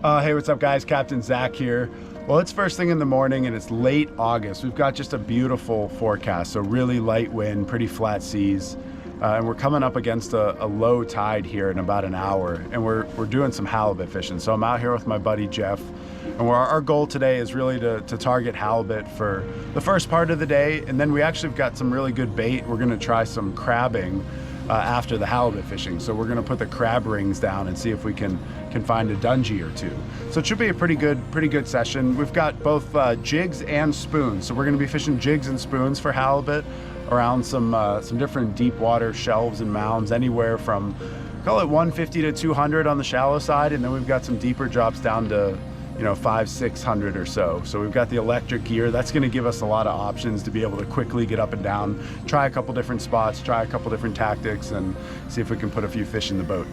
Hey, what's up guys? Captain Zach here. Well, it's first thing in the morning and it's late August. We've got just a beautiful forecast, so really light wind, pretty flat seas. And we're coming up against a low tide here in about an hour, and we're doing some halibut fishing. So I'm out here with my buddy Jeff, and our goal today is really to target halibut for the first part of the day, and then we actually have got some really good bait. We're gonna try some crabbing after the halibut fishing. So we're gonna put the crab rings down and see if we can find a dungie or two. So it should be a pretty good session. We've got both jigs and spoons. So we're gonna be fishing jigs and spoons for halibut around some different deep water shelves and mounds, anywhere from, call it 150 to 200 on the shallow side, and then we've got some deeper drops down to 500-600 or so. So we've got the electric gear. That's going to give us a lot of options to be able to quickly get up and down, try a couple different spots, try a couple different tactics, and see if we can put a few fish in the boat.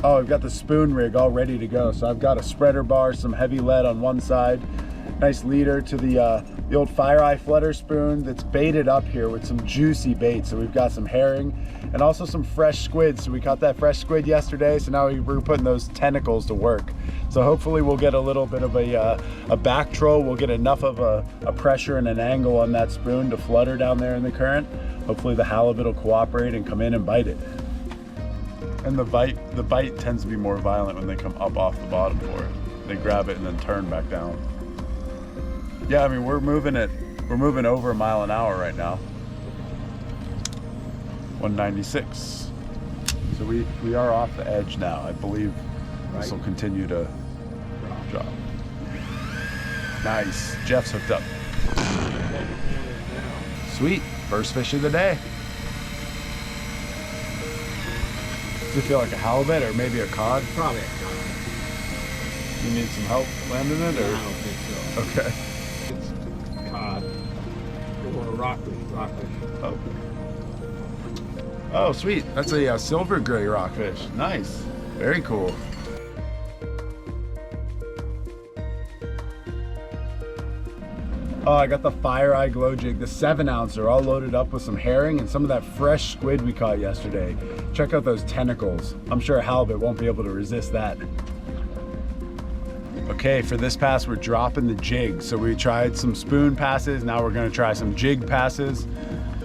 Oh, I've got the spoon rig all ready to go. So I've got a spreader bar, some heavy lead on one side, nice leader to the old fire eye flutter spoon that's baited up here with some juicy bait. So we've got some herring and also some fresh squid. So we caught that fresh squid yesterday, so now we're putting those tentacles to work. So hopefully we'll get a little bit of a back troll. We'll get enough of a pressure and an angle on that spoon to flutter down there in the current. Hopefully the halibut will cooperate and come in and bite it. And the bite tends to be more violent when they come up off the bottom for it. They grab it and then turn back down. Yeah, I mean, we're moving over a mile an hour right now. 196. So we are off the edge now. I believe this will continue to drop. Nice. Jeff's hooked up. Sweet. First fish of the day. Does it feel like a halibut or maybe a cod? Probably a cod. You need some help landing it, or? I don't think so. Okay. It's cod. Or a rockfish. Oh. Oh, sweet. That's a silver gray rockfish. Nice. Very cool. Oh, I got the Fire Eye Glow Jig, the 7-ouncer, all loaded up with some herring and some of that fresh squid we caught yesterday. Check out those tentacles. I'm sure a halibut won't be able to resist that. Okay, for this pass, we're dropping the jig. So we tried some spoon passes. Now we're gonna try some jig passes.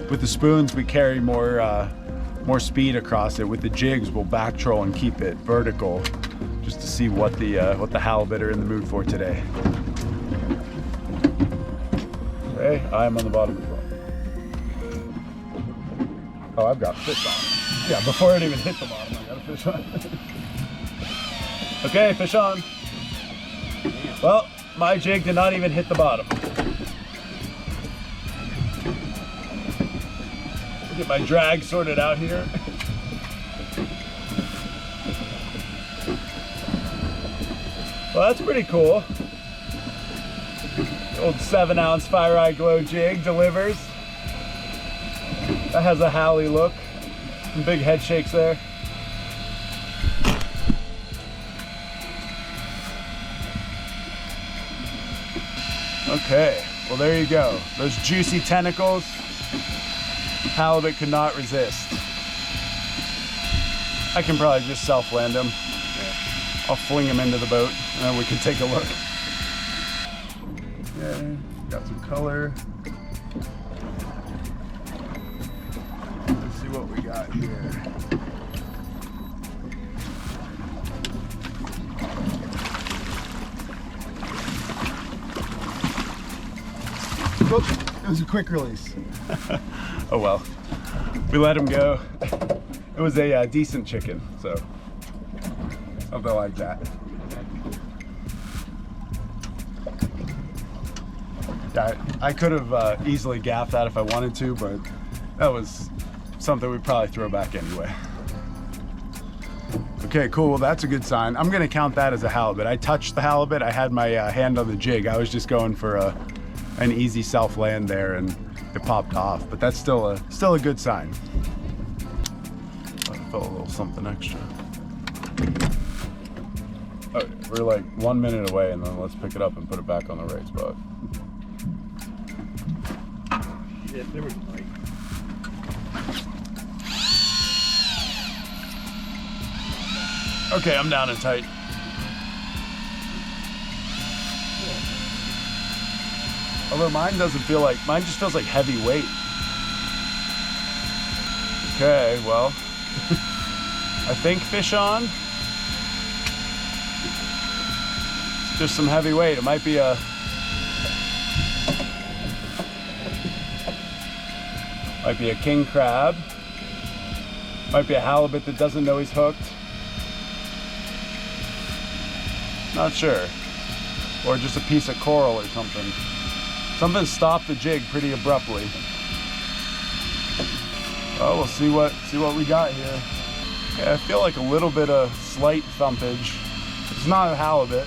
With the spoons, we carry more speed across it. With the jigs, we'll back troll and keep it vertical, just to see what the halibut are in the mood for today. Okay, I'm on the bottom as well. Oh, I've got fish on. Yeah, before it even hit the bottom, I got a fish on. Okay, fish on. Well, my jig did not even hit the bottom. Get my drag sorted out here. Well, that's pretty cool. Old 7-ounce Fire Eye Glow jig delivers. That has a Halley look. Some big head shakes there. Okay, well there you go. Those juicy tentacles, halibut could not resist. I can probably just self-land them. I'll fling them into the boat and then we can take a look. Okay, got some color. Let's see what we got here. Oops, it was a quick release. Oh well, we let him go. It was a decent chicken, so something like that. Yeah, I could have easily gaffed that if I wanted to, but that was something we'd probably throw back anyway. Okay, cool. Well, that's a good sign. I'm gonna count that as a halibut. I touched the halibut. I had my hand on the jig. I was just going for an easy self-land there, and it popped off. But that's still a good sign. I felt a little something extra. Oh, we're like 1 minute away, and then let's pick it up and put it back on the right spot. Yeah, there was a bite. Okay, I'm down and tight. Although mine doesn't feel like, mine just feels like heavy weight. Okay, well, I think fish on. It's just some heavy weight. It might be a king crab. Might be a halibut that doesn't know he's hooked. Not sure. Or just a piece of coral or something. Something stopped the jig pretty abruptly. Well, we'll see what we got here. Okay, I feel like a little bit of slight thumpage. It's not a halibut.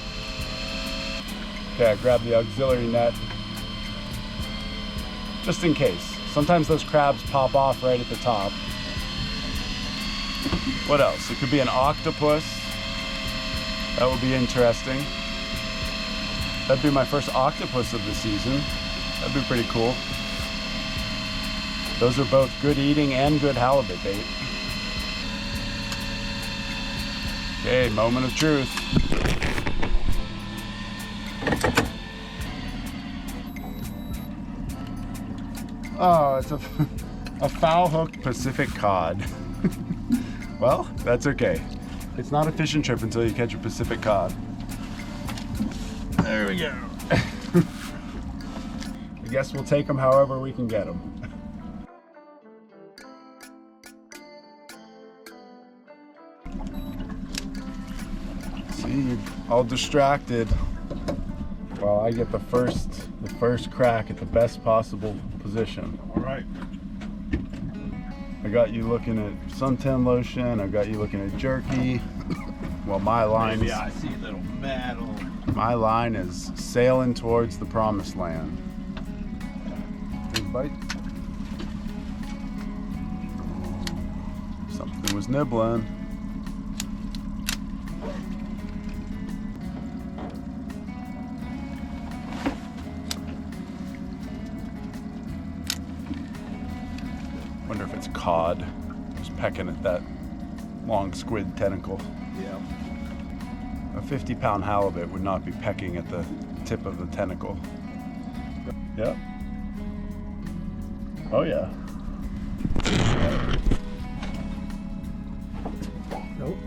Okay, I grabbed the auxiliary net. Just in case. Sometimes those crabs pop off right at the top. What else? It could be an octopus. That would be interesting. That'd be my first octopus of the season. That'd be pretty cool. Those are both good eating and good halibut bait. Okay, moment of truth. Oh, it's a foul-hooked Pacific cod. Well, that's okay. It's not a fishing trip until you catch a Pacific cod. There we go. I guess we'll take them however we can get them. See, you're all distracted while I get the first crack at the best possible position. All right. I got you looking at suntan lotion. I got you looking at jerky. Well, my line Yeah, I see a little metal. My line is sailing towards the promised land. Big bite. Something was nibbling. Wonder if it's cod. Just pecking at that long squid tentacle. Yeah. A 50-pound halibut would not be pecking at the tip of the tentacle. Yep. Oh yeah. Nope.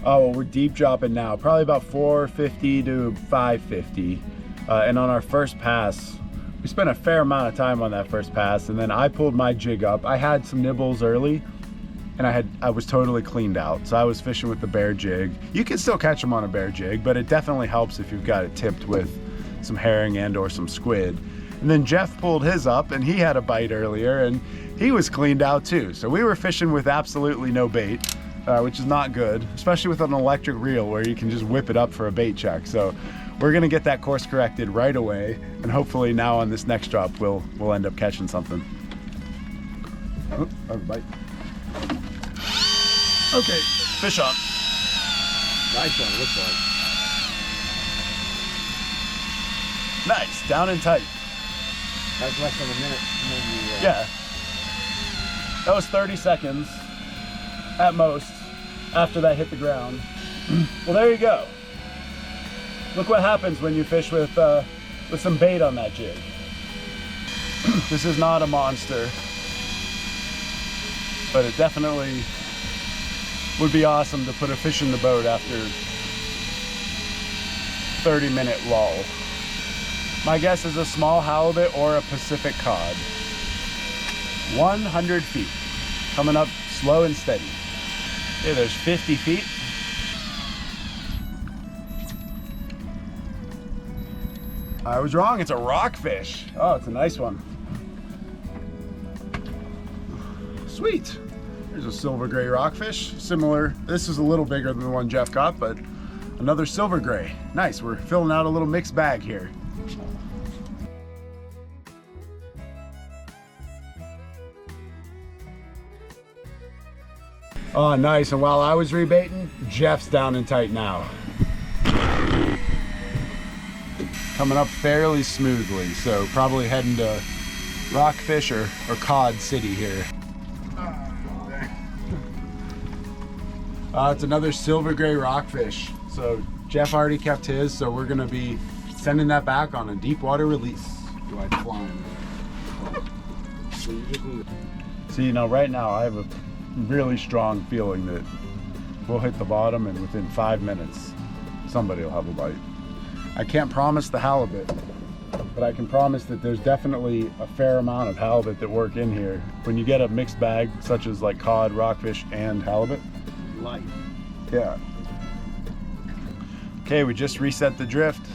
Oh, well, we're deep dropping now. Probably about 450 to 550. And on our first pass, we spent a fair amount of time on that first pass, and then I pulled my jig up. I had some nibbles early, and I was totally cleaned out. So I was fishing with the bear jig. You can still catch them on a bear jig, but it definitely helps if you've got it tipped with some herring and or some squid. And then Jeff pulled his up, and he had a bite earlier, and he was cleaned out too. So we were fishing with absolutely no bait, which is not good, especially with an electric reel where you can just whip it up for a bait check. So we're gonna get that course corrected right away, and hopefully now on this next drop we'll end up catching something. Oh, I have a bite. Okay, fish on. Nice one, looks like. Nice, down and tight. That's less than a minute. Maybe, Yeah. That was 30 seconds at most after that hit the ground. Well, there you go. Look what happens when you fish with some bait on that jig. This is not a monster, but it definitely would be awesome to put a fish in the boat after 30-minute lull. My guess is a small halibut or a Pacific cod. 100 feet, coming up slow and steady. Okay, there's 50 feet. I was wrong, it's a rockfish. Oh, it's a nice one. Sweet. There's a silver gray rockfish. Similar, this is a little bigger than the one Jeff got, but another silver gray. Nice, we're filling out a little mixed bag here. Oh, nice, and while I was rebaiting, Jeff's down and tight now. Coming up fairly smoothly, so probably heading to rockfish or cod city here. It's another silver gray rockfish. So Jeff already kept his, so we're gonna be sending that back on a deep water release. Do I climb? So you just need See, you know, right now I have a really strong feeling that we'll hit the bottom and within 5 minutes, somebody will have a bite. I can't promise the halibut, but I can promise that there's definitely a fair amount of halibut that work in here. When you get a mixed bag, such as like cod, rockfish, and halibut. light. Yeah. Okay, we just reset the drift.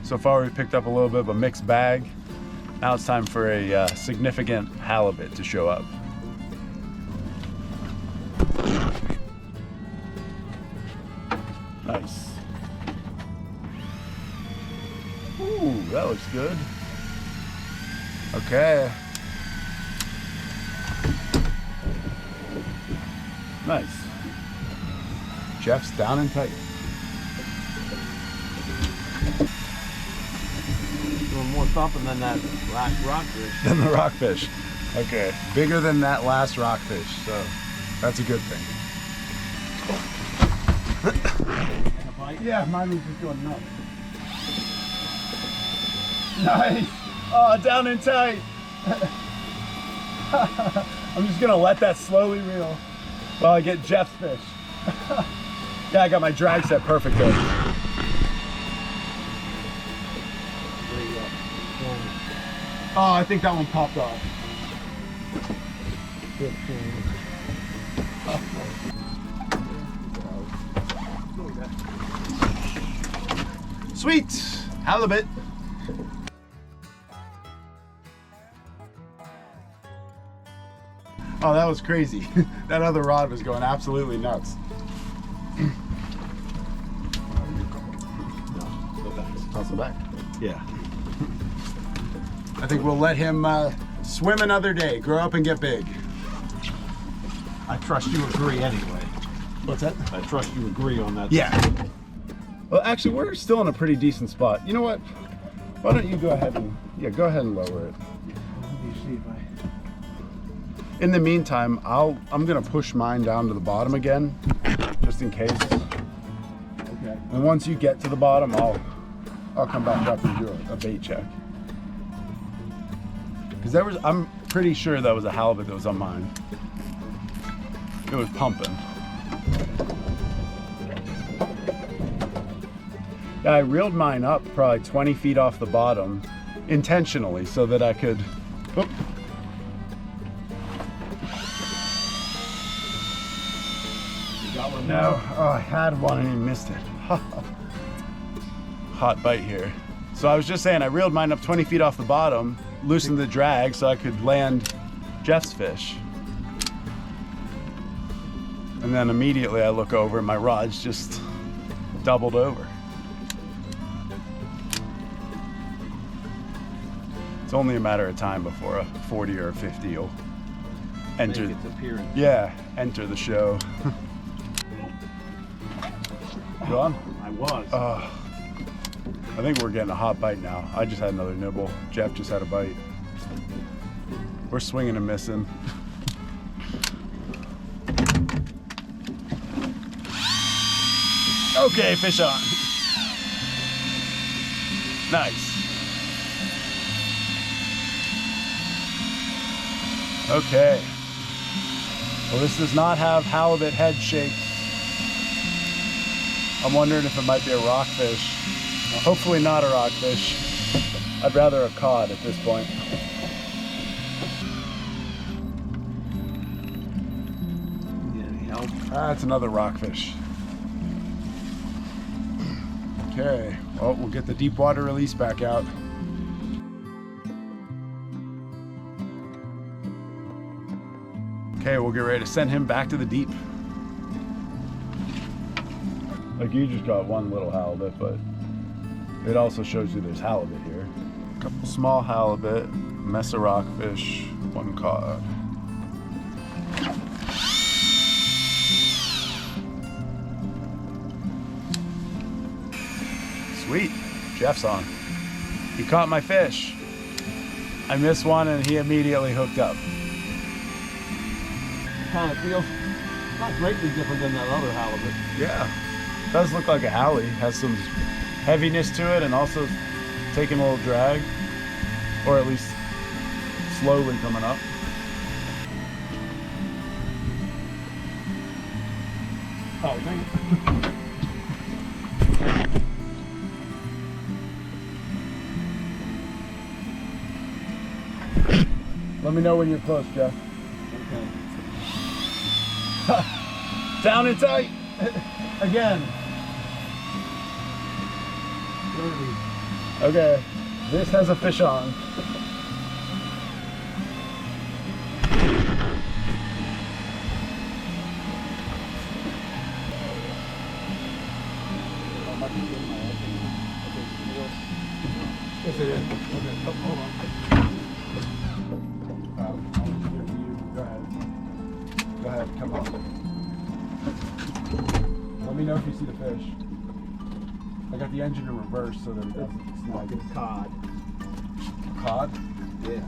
So far we've picked up a little bit of a mixed bag. Now it's time for a significant halibut to show up. Nice. Ooh, that looks good. Okay. Nice. Jeff's down and tight. Doing more thumping than that last rockfish. Than the rockfish. Okay. Bigger than that last rockfish, so that's a good thing. Yeah, mine was just going nuts. Nice. Oh, down and tight. I'm just gonna let that slowly reel while I get Jeff's fish. Yeah, I got my drag set perfect though. Oh, I think that one popped off. Sweet! Halibut! Oh, that was crazy. That other rod was going absolutely nuts. Toss it back. Yeah. I think we'll let him swim another day, grow up and get big. I trust you agree anyway. What's that? I trust you agree on that. Yeah. Well, actually, we're still in a pretty decent spot. You know what? Why don't you go ahead and, go ahead and lower it. Let me see if I... In the meantime, I'm gonna push mine down to the bottom again, just in case. Okay. And once you get to the bottom, I'll come back up and do a bait check. Because I'm pretty sure that was a halibut that was on mine. It was pumping. Yeah, I reeled mine up probably 20 feet off the bottom intentionally so that I could. Whoop. You got one No, now? oh, I had one and he missed it. Hot bite here. So I was just saying, I reeled mine up 20 feet off the bottom, loosened the drag so I could land Jeff's fish. And then immediately I look over and my rod's just doubled over. It's only a matter of time before a 40 or a 50 will enter. Make its appearance. Yeah, enter the show. You on? I was. I think we're getting a hot bite now. I just had another nibble. Jeff just had a bite. We're swinging and missing. Okay, fish on. Nice. Okay. Well, this does not have halibut head shakes. I'm wondering if it might be a rockfish. Hopefully not a rockfish. I'd rather a cod at this point. Need any help? That's another rockfish. Okay, well, we'll get the deep water release back out. Okay, we'll get ready to send him back to the deep. Like, you just got one little halibut, but it also shows you there's halibut here. A couple small halibut, mess of rockfish, one cod. Sweet, Jeff's on. He caught my fish. I missed one and he immediately hooked up. Kind of feels not greatly different than that other halibut. Yeah. Does look like a halie. Has some heaviness to it and also taking a little drag, or at least slowly coming up. Oh, dang it. Let me know when you're close, Jeff. Okay. Down and tight. Again. Okay, this has a fish on. Yes, it is. Okay. Oh, hold on. Go ahead, come on. Let me know if you see the fish. I got the engine in reverse so that it doesn't snag. It's cod. Cod? Yeah.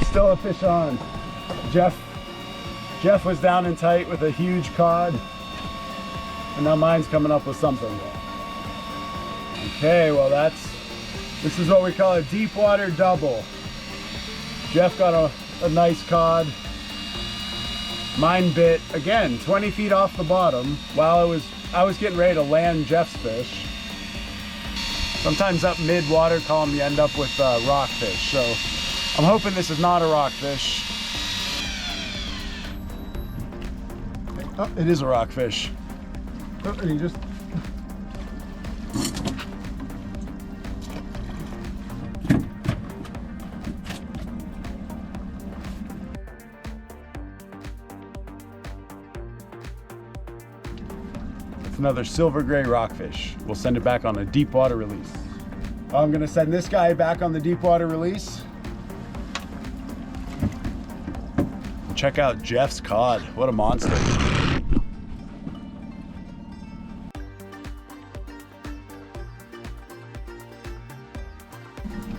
Still a fish on. Jeff was down and tight with a huge cod, and now mine's coming up with something. Okay, well this is what we call a deep water double. Jeff got a nice cod. Mine bit, again, 20 feet off the bottom while I was getting ready to land Jeff's fish. Sometimes up mid-water column you end up with rockfish, so I'm hoping this is not a rockfish. Oh, it is a rockfish. Oh, and he just... It's another silver gray rockfish. We'll send it back on a deep water release. I'm gonna send this guy back on the deep water release. Check out Jeff's cod. What a monster.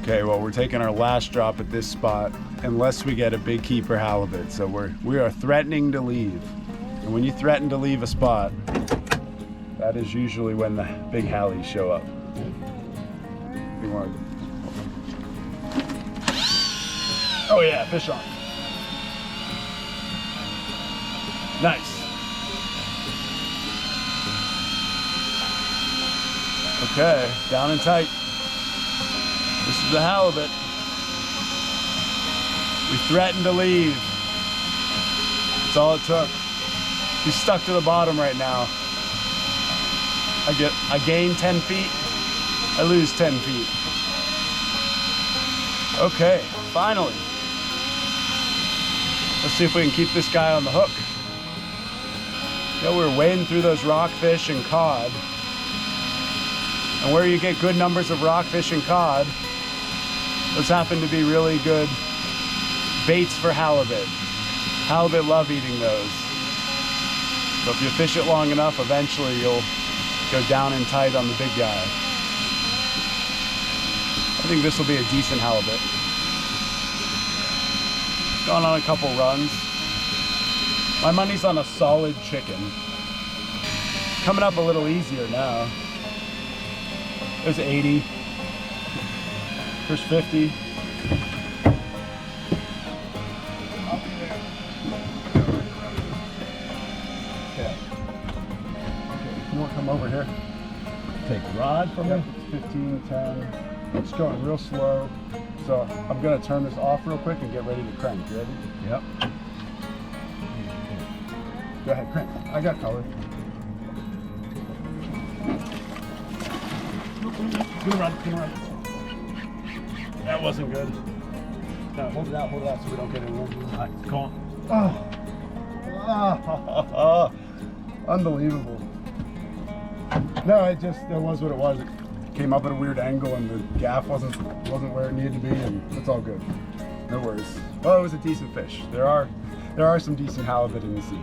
Okay, well, we're taking our last drop at this spot unless we get a big keeper halibut. So we are threatening to leave. And when you threaten to leave a spot, that is usually when the big halies show up. Oh yeah, fish on. Nice. Okay, down and tight. This is the halibut. We threatened to leave. That's all it took. He's stuck to the bottom right now. I gain 10 feet, I lose 10 feet. Okay, finally. Let's see if we can keep this guy on the hook. You know, we're wading through those rockfish and cod. And where you get good numbers of rockfish and cod, those happen to be really good baits for halibut. Halibut love eating those. So if you fish it long enough, eventually you'll go down and tight on the big guy. I think this will be a decent halibut. Gone on a couple runs. My money's on a solid chicken. Coming up a little easier now. There's 80. There's 50. Come over here. Take rod from me. 15, 10. It's going real slow. So I'm going to turn this off real quick and get ready to crank. You ready? Yep. Go ahead, crank. I got color. Gonna run. That wasn't good. No, hold it out so we don't get in one. All right, come on. Oh. Unbelievable. No, it was what it was. It came up at a weird angle and the gaff wasn't where it needed to be, and it's all good. No worries. Well, it was a decent fish. There are some decent halibut in the sea.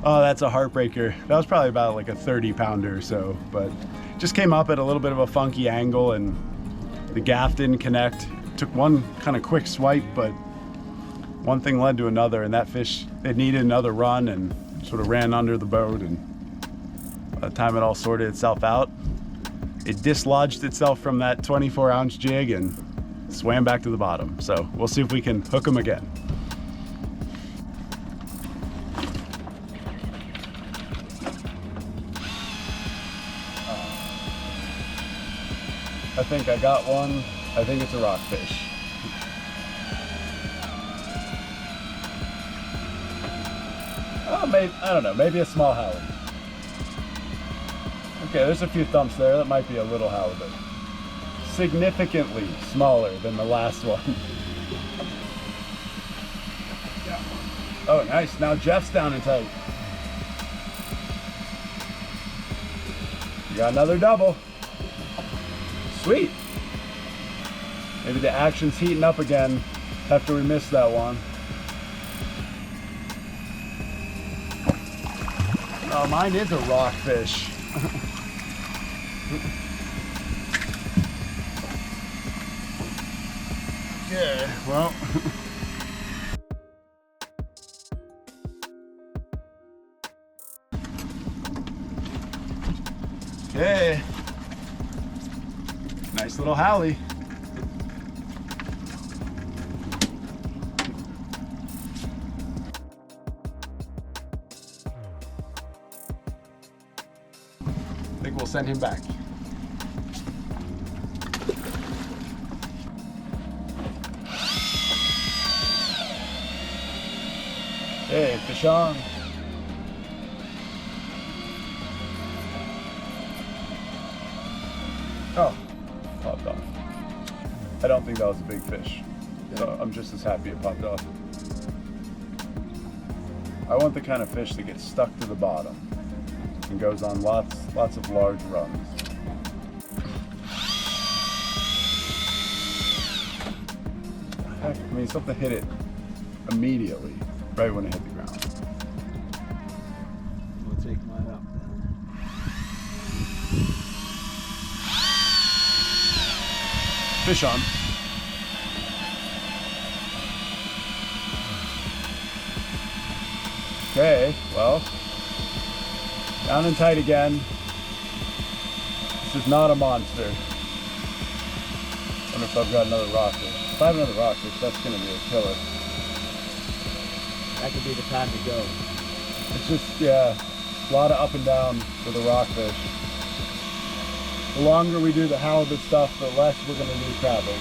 Oh, that's a heartbreaker. That was probably about like a 30 pounder or so, but just came up at a little bit of a funky angle and the gaff didn't connect. Took one kind of quick swipe, but one thing led to another, and that fish, it needed another run and sort of ran under the boat, and by the time it all sorted itself out, it dislodged itself from that 24-ounce jig and swam back to the bottom. So we'll see if we can hook him again. I think I got one. I think it's a rockfish. Oh, maybe, I don't know, maybe a small halibut. Okay, there's a few thumps there. That might be a little halibut. Significantly smaller than the last one. Oh, nice. Now Jeff's down and tight. You got another double. Sweet. Maybe the action's heating up again after we missed that one. Oh, mine is a rockfish. Okay, well. Okay. Nice little Hallie. I think we'll send him back. Hey, fish on. Oh, popped off. I don't think that was a big fish. So I'm just as happy it popped off. I want the kind of fish that gets stuck to the bottom and goes on lots of large runs. Heck, I mean, something hit it immediately, right when it hit the ground. We'll take mine up then. Fish on. Okay, well, down and tight again. This is not a monster. Wonder if I've got another rockfish. If I have another rockfish, that's gonna be a killer. That could be the time to go. It's just, yeah, a lot of up and down for the rockfish. The longer we do the halibut stuff, the less we're gonna do crabbing.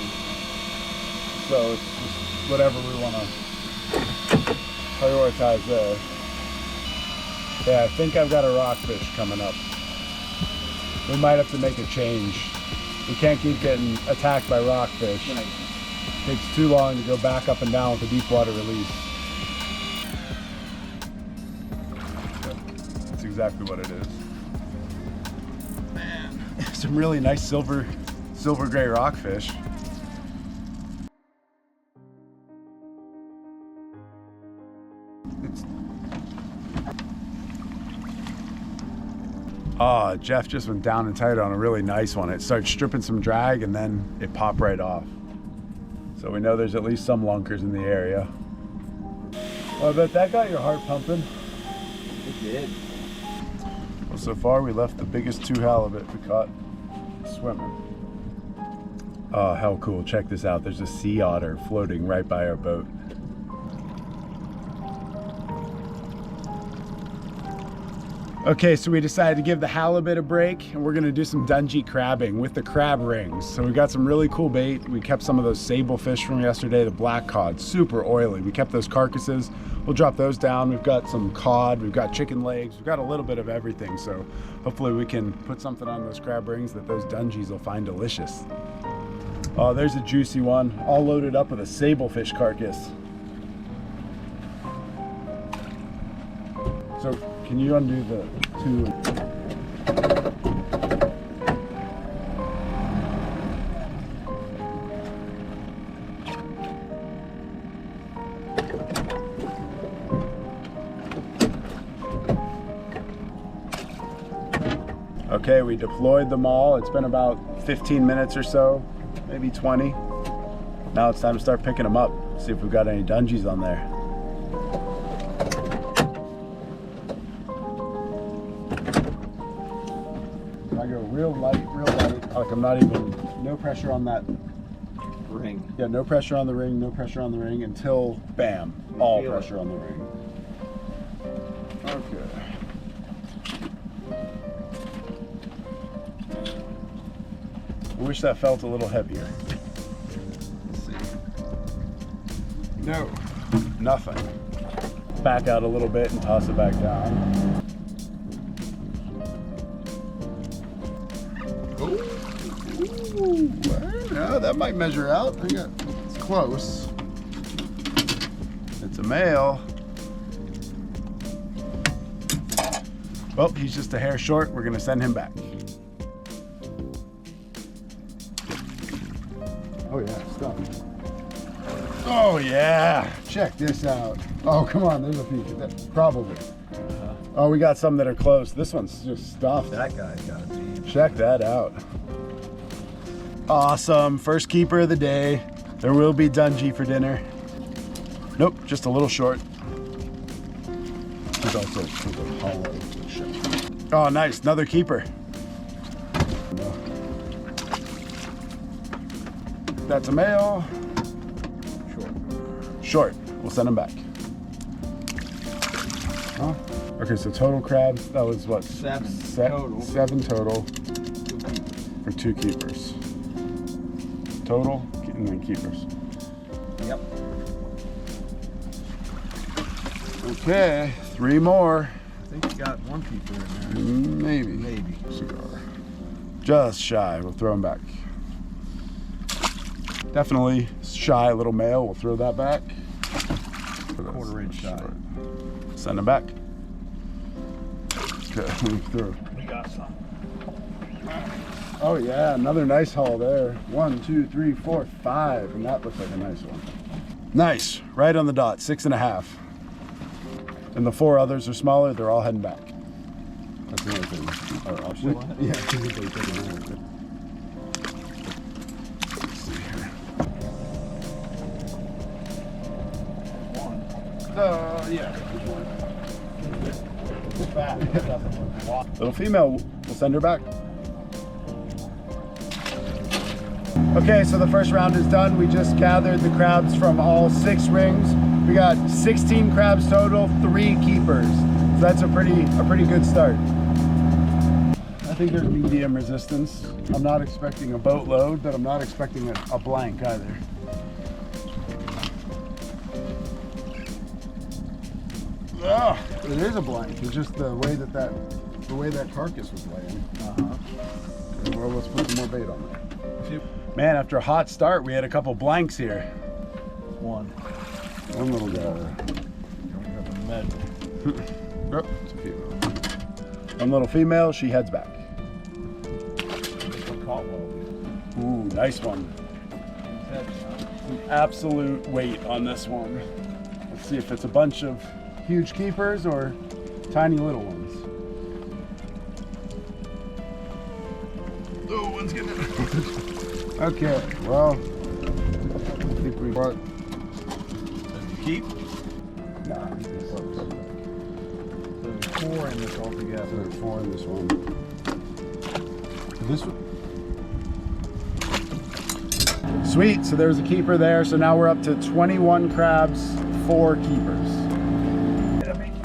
So it's just whatever we wanna prioritize there. Yeah, I think I've got a rockfish coming up. We might have to make a change. We can't keep getting attacked by rockfish. Right. It takes too long to go back up and down with a deep water release. That's exactly what it is. Man, some really nice silver gray rockfish. Oh, Jeff just went down and tight on a really nice one. It started stripping some drag and then it popped right off. So we know there's at least some lunkers in the area. Well, I bet that got your heart pumping. It did. Well, so far we left the biggest 2 halibut we caught swimming. Oh, how cool. Check this out. There's a sea otter floating right by our boat. Okay, so we decided to give the halibut a break and we're gonna do some dungy crabbing with the crab rings. So we got some really cool bait. We kept some of those sable fish from yesterday, the black cod, super oily. We kept those carcasses. We'll drop those down. We've got some cod, we've got chicken legs, we've got a little bit of everything. So hopefully we can put something on those crab rings that those dungies will find delicious. Oh, there's a juicy one, all loaded up with a sable fish carcass. So can you undo the 2? Okay, we deployed them all. It's been about 15 minutes or so, maybe 20. Now it's time to start picking them up. See if we've got any dungeons on there. I go real light, like I'm not even, no pressure on that Ring. Yeah, no pressure on the ring, no pressure on the ring until bam, all pressure on the ring. Okay. I wish that felt a little heavier. Let's see. No, nothing. Back out a little bit and toss it back down. Ooh, yeah, that might measure out. It's close. It's a male. Well, he's just a hair short. We're gonna send him back. Oh yeah, stop. Oh yeah, check this out. Oh come on, there's a few. Probably. Oh, we got some that are close. This one's just stuffed. That guy's got to be. Check that out. Awesome, first keeper of the day. There will be Dungy for dinner. Nope, just a little short. There's also a hollow. Oh, nice, another keeper. That's a male. Short, we'll send him back. Huh? Okay, so total crabs, that was what? Seven total for 2 keepers. Total, and then keepers. Yep. Okay, 3 more. I think you got 1 keeper in there. Maybe. Cigar. Just shy, we'll throw him back. Definitely shy, little male, we'll throw that back. 1/4 inch shy. Send him back. Okay, move through. We got some. Oh yeah, another nice haul there. 1, 2, 3, 4, 5, and that looks like a nice one. Nice, right on the dot, 6.5. And the 4 others are smaller, they're all heading back. That's another thing. Yeah, let's see here. Yeah. Little female, we'll send her back. Okay, so the first round is done. We just gathered the crabs from all 6 rings. We got 16 crabs total, 3 keepers. So that's a pretty good start. I think there's medium resistance. I'm not expecting a boatload, but I'm not expecting a blank either. Oh, it is a blank. It's just the way that carcass was laying. Okay, well, let's put some more bait on there. Man, after a hot start, we had a couple blanks here. One little guy. Oh, it's a female. One little female, she heads back. Ooh, nice one. Some absolute weight on this one. Let's see if it's a bunch of huge keepers or tiny little ones. Oh, one's getting it. Okay, well, I think we brought. Did you keep? Nah, There's 4 in this altogether. so there's 4 in this one. This one. Sweet, so there's a keeper there. So now we're up to 21 crabs, 4 keepers.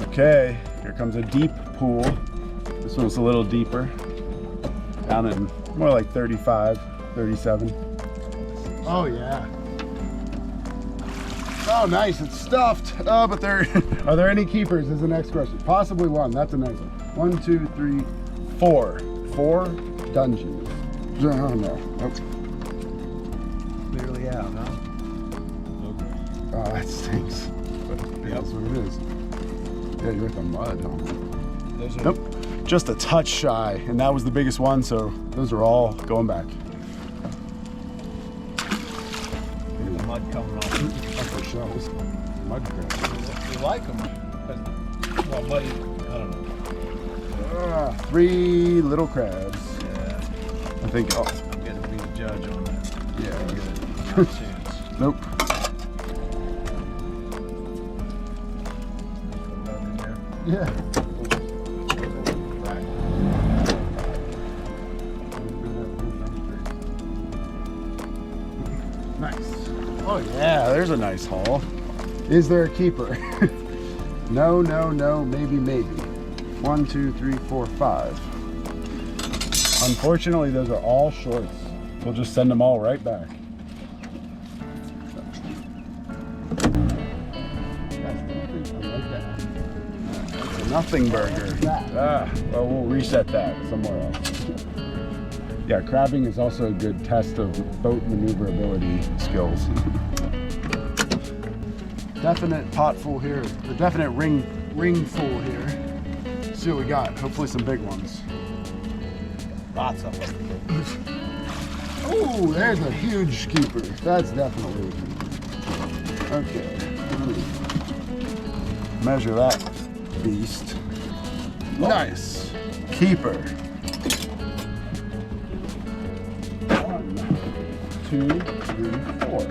Okay, here comes a deep pool. This one's a little deeper. Down in more like 35, 37. Oh yeah. Oh nice, it's stuffed. Oh, but are there any keepers is the next question. Possibly 1, that's a nice one. 1, 2, 3, 4. 4 dungeons. Oh no, nope. Clearly out, huh? Okay. Oh, that stinks. But that's what it is. Yeah, you're at the mud, huh? Those are Nope, just a touch shy, and that was the biggest one, so those are all going back. the mud coming off. Off the shells. Mud crabs. You like them? Well, muddy, I don't know. 3 little crabs. Yeah. I think. Oh, I'm gonna be the judge on that. yeah. No chance. Nope. Put that in there. Yeah. Right. Nice. Oh yeah, there's a nice haul. Is there a keeper? No, no, no, maybe, maybe. 1, 2, 3, 4, 5. Unfortunately, those are all shorts. We'll just send them all right back. That's a nothing burger. Well, we'll reset that somewhere else. Yeah, crabbing is also a good test of boat maneuverability skills. Definite pot full here. A definite ring full here. Let's see what we got. Hopefully some big ones. Lots of them. Oh, there's a huge keeper. That's definitely. Okay. Measure that beast. Nice. Keeper. 1, 2, 3, 4.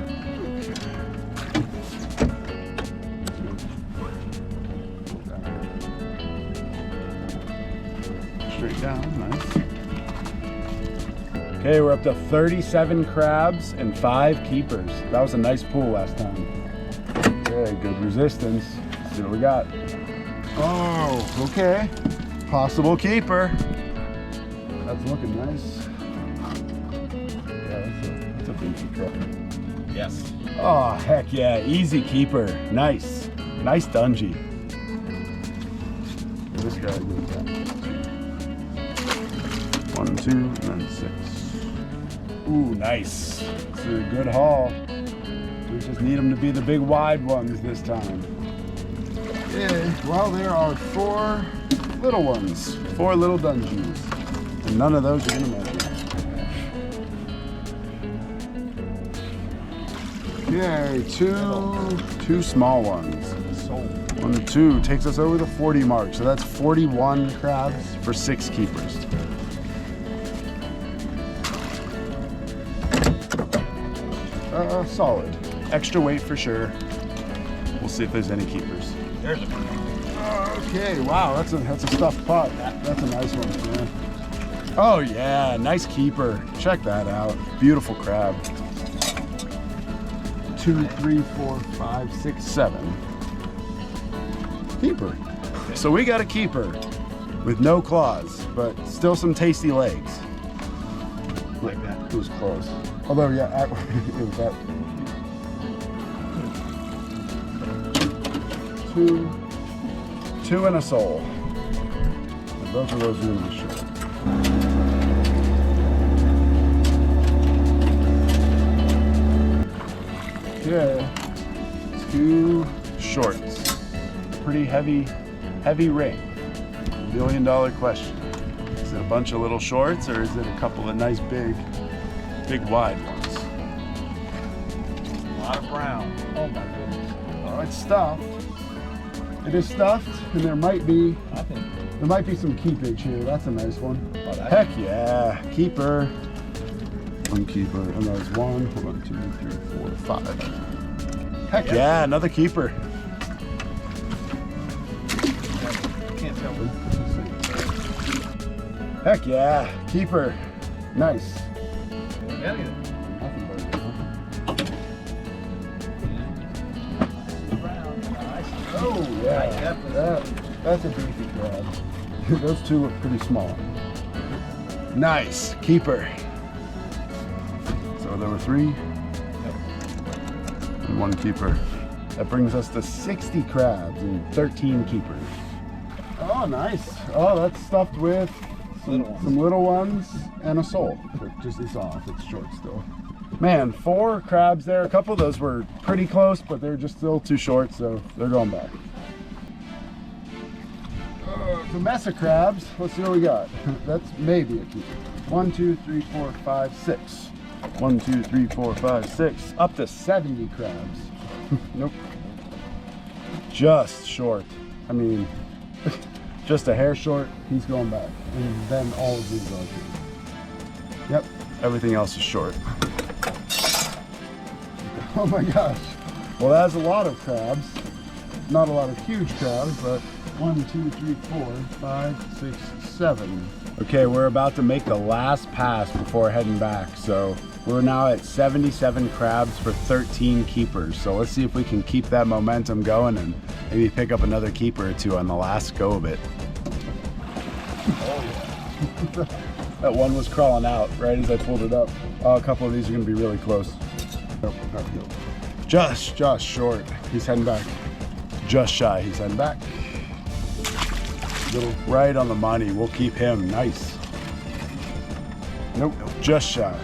Straight down, nice. Okay, we're up to 37 crabs and 5 keepers. That was a nice pool last time. Okay, good resistance. Let's see what we got. Oh, okay. Possible keeper. That's looking nice. Yeah, that's a beefy truck. Yes. Oh, heck yeah, easy keeper. Nice. Nice dungy. This guy goes down. 1, 2, and then 6. Ooh, nice. It's a good haul. We just need them to be the big wide ones this time. Yeah, well, there are 4 little ones. 4 little dungeons. And none of those are gonna measure. Okay, two small ones. Sold. 1, 2 takes us over the 40 mark. So that's 41 crabs for 6 keepers. Solid. Extra weight for sure. We'll see if there's any keepers. There's a Okay, wow, that's a stuffed pot. That's a nice one, man. Oh yeah, nice keeper. Check that out. Beautiful crab. 2, 3, 4, 5, 6, 7. Keeper. So we got a keeper with no claws, but still some tasty legs. like that. It was close. Although, yeah, it was that. 2 and a sole. And both of those are in the short. Okay, 2 shorts. Pretty heavy ring. $1 million question. Is it a bunch of little shorts or is it a couple of nice big wide ones? A lot of brown. Oh my goodness. Oh, it's stuffed. It is stuffed, and there might be some keepage here. That's a nice one. Oh, Heck yeah, keeper. 1 keeper, and there's 1, 2, 3, 4, 5. Heck yeah, another keeper. Can't tell. Heck yeah, keeper. Nice. Yeah, yeah. Oh yeah, that's a beefy crab. Those 2 look pretty small. Nice, keeper. So there were 3 and 1 keeper. That brings us to 60 crabs and 13 keepers. Oh, nice. Oh, that's stuffed with some little ones and a sole. It just is off, it's short still. Man, 4 crabs there. A couple of those were pretty close, but they're just still too short, so they're going back. It's a mess of crabs. Let's see what we got. That's maybe a keeper. 1, 2, 3, 4, 5, 6. 1, 2, 3, 4, 5, 6. Up to 70 crabs. Nope. Just short. I mean, just a hair short, he's going back. And then all of these are short. Yep, everything else is short. Oh my gosh. Well, that's a lot of crabs. Not a lot of huge crabs, but 1, 2, 3, 4, 5, 6, 7. Okay, we're about to make the last pass before heading back. So we're now at 77 crabs for 13 keepers. So let's see if we can keep that momentum going and maybe pick up another keeper or two on the last go of it. Oh yeah. That one was crawling out right as I pulled it up. Oh, a couple of these are gonna be really close. Nope, not good. Just short. He's heading back. Just shy, he's heading back. Little right on the money. We'll keep him. Nice. Nope, just shy.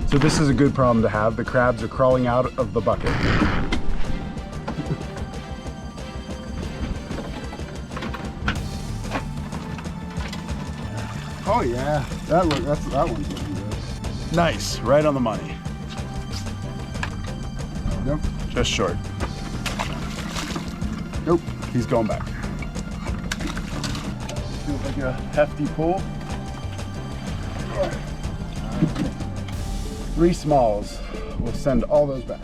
So this is a good problem to have. The crabs are crawling out of the bucket. Oh yeah, that one's looking good. Nice, right on the money. Nope, just short. Nope, he's going back. Feels like a hefty pull. 3 smalls. We'll send all those back.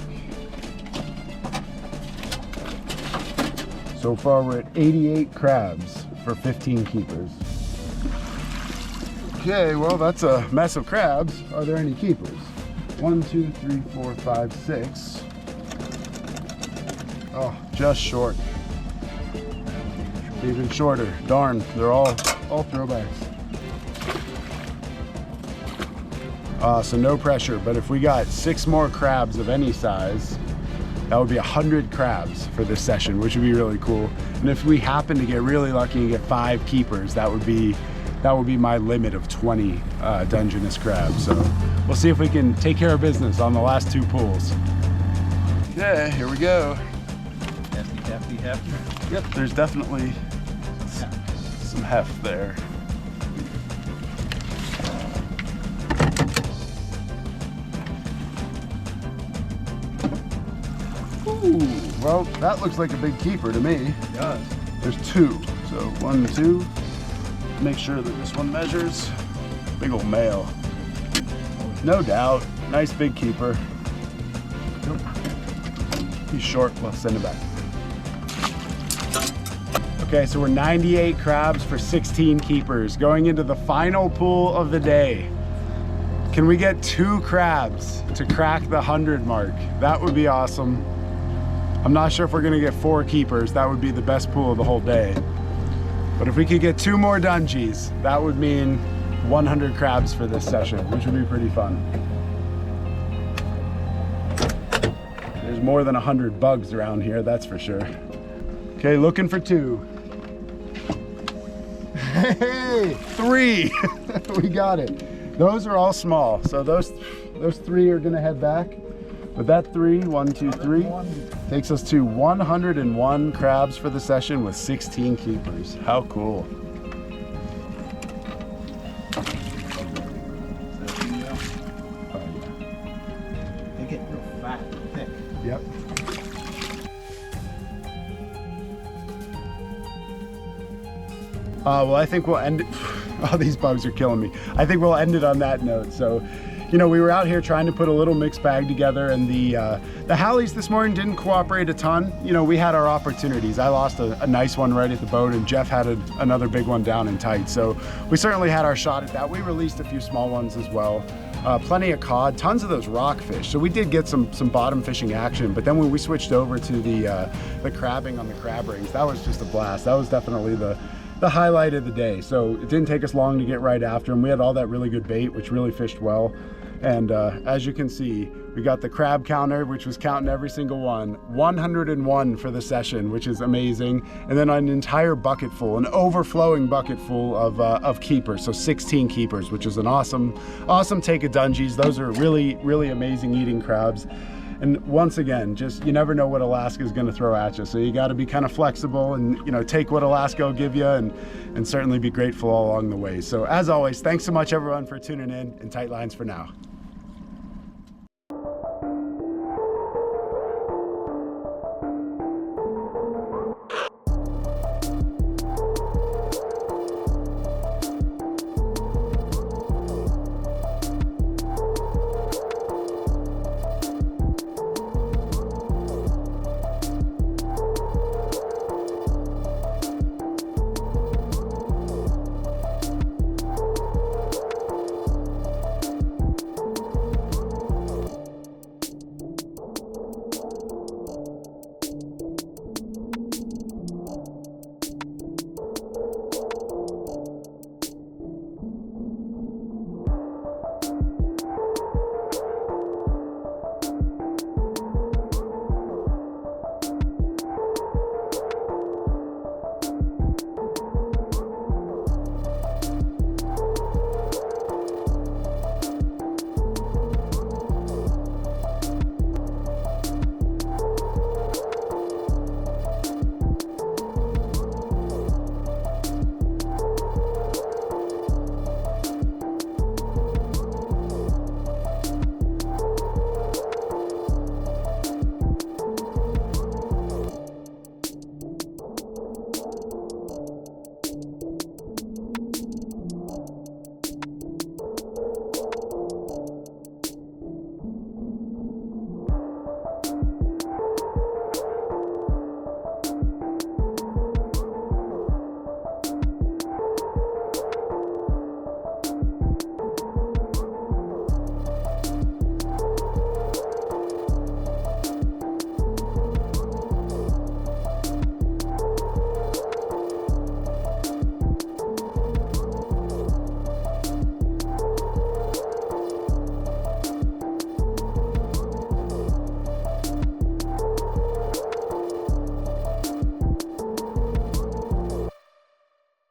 So far we're at 88 crabs for 15 keepers. Okay, well that's a mess of crabs. Are there any keepers? 1, 2, 3, 4, 5, 6. Oh, just short. Even shorter. Darn, they're all throwbacks. So no pressure, but if we got 6 more crabs of any size, that would be 100 crabs for this session, which would be really cool. And if we happen to get really lucky and get 5 keepers, that would be my limit of 20 Dungeness crabs. So we'll see if we can take care of business on the last 2 pools. Okay, here we go. Hefty. Yep, there's definitely some heft there. Ooh, well, that looks like a big keeper to me. It does. There's 2, so 1, 2. Make sure that this one measures. Big old male. No doubt. Nice big keeper. Nope. He's short. Let's send it back. Okay, so we're 98 crabs for 16 keepers. Going into the final pool of the day. Can we get 2 crabs to crack the 100 mark? That would be awesome. I'm not sure if we're gonna get 4 keepers. That would be the best pool of the whole day. But if we could get 2 more dungies, that would mean 100 crabs for this session, which would be pretty fun. There's more than 100 bugs around here, that's for sure. Okay, looking for 2. Hey, 3! We got it. Those are all small, so those 3 are gonna head back. But that 3, 1, 2, 3, takes us to 101 crabs for the session with 16 keepers. How cool. They get real fat and thick. Yep. Well, I think we'll end it. Oh, these bugs are killing me. I think we'll end it on that note. So, you know, we were out here trying to put a little mixed bag together, and the Hallies this morning didn't cooperate a ton. You know, we had our opportunities. I lost a nice one right at the boat, and Jeff had another big one down in tight. So we certainly had our shot at that. We released a few small ones as well. Plenty of cod, tons of those rockfish. So we did get some bottom fishing action, but then when we switched over to the crabbing on the crab rings, that was just a blast. That was definitely the highlight of the day. So it didn't take us long to get right after them. We had all that really good bait, which really fished well. And as you can see, we got the crab counter, which was counting every single one. 101 for the session, which is amazing. And then an entire bucket full, an overflowing bucket full of keepers. So 16 keepers, which is an awesome take of dungies. Those are really, really amazing eating crabs. And once again, just, you never know what Alaska is going to throw at you. So you got to be kind of flexible and, you know, take what Alaska will give you and certainly be grateful all along the way. So as always, thanks so much everyone for tuning in, and tight lines for now.